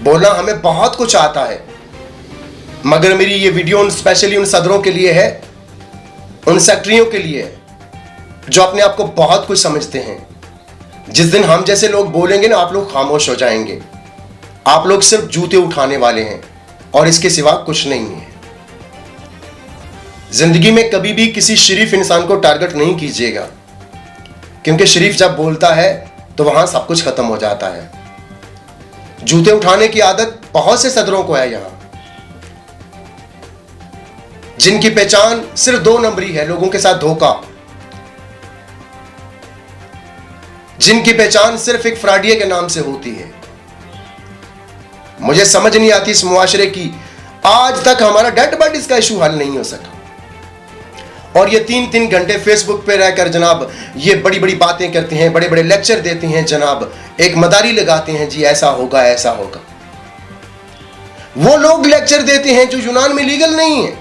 बोलना हमें बहुत कुछ आता है, मगर मेरी ये वीडियो स्पेशली उन सदरों के लिए है, उन सेक्रेटरियों के लिए है जो अपने आप को बहुत कुछ समझते हैं। जिस दिन हम जैसे लोग बोलेंगे ना, आप लोग खामोश हो जाएंगे। आप लोग सिर्फ जूते उठाने वाले हैं और इसके सिवा कुछ नहीं है। जिंदगी में कभी भी किसी शरीफ इंसान को टारगेट नहीं कीजिएगा, क्योंकि शरीफ जब बोलता है तो वहां सब कुछ खत्म हो जाता है। जूते उठाने की आदत बहुत से सदरों को है यहां, जिनकी पहचान सिर्फ 2 नंबरी है, लोगों के साथ धोखा। जिनकी पहचान सिर्फ एक फ्रॉडिये के नाम से होती है। मुझे समझ नहीं आती इस मुआशरे की, आज तक हमारा डेड बॉडीज का इशू हल नहीं हो सका, और ये 3-3 घंटे फेसबुक पे रहकर जनाब ये बड़ी बड़ी बातें करते हैं, बड़े बड़े लेक्चर देते हैं जनाब, एक मदारी लगाते हैं जी ऐसा होगा ऐसा होगा। वो लोग लेक्चर देते हैं जो यूनान में लीगल नहीं है,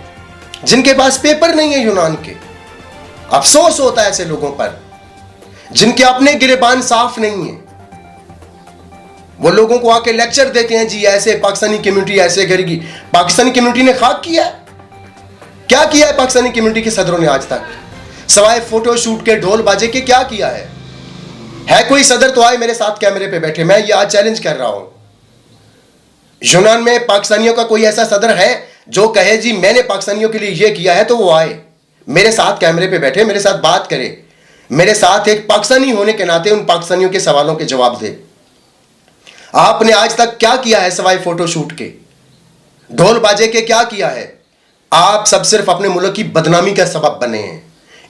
जिनके पास पेपर नहीं है यूनान के। अफसोस होता है ऐसे लोगों पर जिनके अपने गिरेबान साफ नहीं है। वो लोगों को आके लेक्चर देते हैं जी ऐसे पाकिस्तानी कम्युनिटी ऐसे करेगी। पाकिस्तानी कम्युनिटी ने खाक किया, क्या किया है पाकिस्तानी कम्युनिटी के सदरों ने आज तक, सवाए फोटो शूट के ढोल बाजे के क्या किया है कोई सदर तो आए मेरे साथ कैमरे पे बैठे। मैं ये आज चैलेंज कर रहा हूं, यूनान में पाकिस्तानियों का कोई ऐसा सदर है जो कहे जी मैंने पाकिस्तानियों के लिए ये किया है, तो वो आए मेरे साथ कैमरे पे बैठे, मेरे साथ बात करे, मेरे साथ एक पाकिस्तानी होने के नाते उन पाकिस्तानियों के सवालों के जवाब दे। आपने आज तक क्या किया है सवाए फोटो शूट के, ढोल बाजे के क्या किया है? आप सब सिर्फ अपने मुल्क की बदनामी का सबब बने हैं,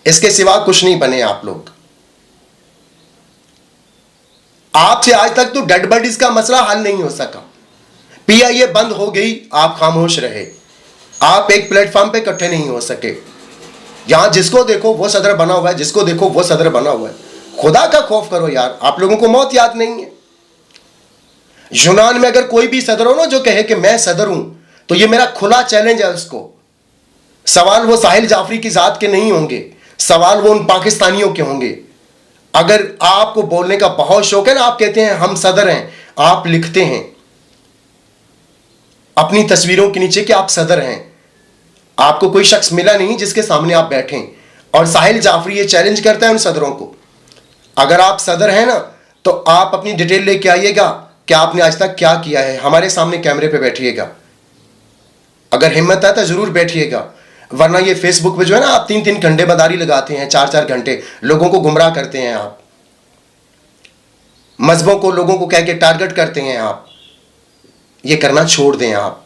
इसके सिवा कुछ नहीं बने आप लोग। आपसे आज तक तो डेड बॉडीज का मसला हल नहीं हो सका। पीआईए बंद हो गई, आप खामोश रहे, आप एक प्लेटफॉर्म पे इकट्ठे नहीं हो सके। यहां जिसको देखो वो सदर बना हुआ है, जिसको देखो वो सदर बना हुआ है। खुदा का खौफ करो यार, आप लोगों को मौत याद नहीं है। यूनान में अगर कोई भी सदर हो ना जो कहे कि मैं सदर हूं, तो ये मेरा खुला चैलेंज है उसको। सवाल वो साहिल जाफरी की जात के नहीं होंगे, सवाल वो उन पाकिस्तानियों के होंगे। अगर आपको बोलने का बहुत शौक है ना, आप कहते हैं हम सदर हैं, आप लिखते हैं अपनी तस्वीरों के नीचे कि आप सदर हैं, आपको कोई शख्स मिला नहीं जिसके सामने आप बैठें। और साहिल जाफरी ये चैलेंज करता है उन सदरों को, अगर आप सदर हैं ना तो आप अपनी डिटेल लेके आइएगा कि आपने आज तक क्या किया है, हमारे सामने कैमरे पे बैठिएगा। अगर हिम्मत है तो जरूर बैठिएगा, वरना ये फेसबुक पे जो है ना आप 3-3 घंटे मदारी लगाते हैं, 4-4 घंटे लोगों को गुमराह करते हैं, आप मजहबों को लोगों को कह के टारगेट करते हैं। आप ये करना छोड़ दें। आप,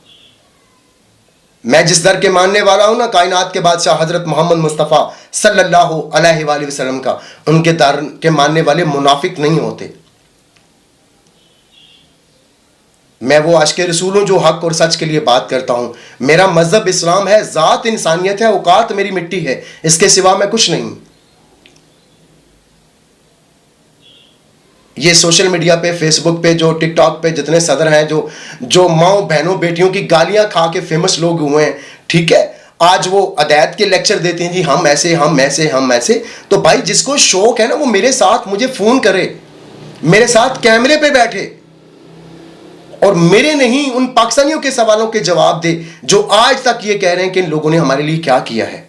मैं जिस दर के मानने वाला हूं ना, कायनात के बादशाह हजरत मोहम्मद मुस्तफ़ा सल्लल्लाहु अलैहि वसल्लम का, उनके दर के मानने वाले मुनाफिक नहीं होते। मैं वो आशिक़े रसूल हूं जो हक और सच के लिए बात करता हूं। मेरा मजहब इस्लाम है, जात इंसानियत है, औकात मेरी मिट्टी है, इसके सिवा मैं कुछ नहीं। ये सोशल मीडिया पे, फेसबुक पे, जो टिकटॉक पे जितने सदर हैं, जो माओ बहनों बेटियों की गालियां खा के फेमस लोग हुए हैं, ठीक है, आज वो अदैत के लेक्चर देते हैं जी हम ऐसे हम ऐसे हम ऐसे। तो भाई जिसको शौक है ना वो मेरे साथ मुझे फोन करे, मेरे साथ कैमरे पे बैठे और मेरे नहीं उन पाकिस्तानियों के सवालों के जवाब दे जो आज तक ये कह रहे हैं कि इन लोगों ने हमारे लिए क्या किया है।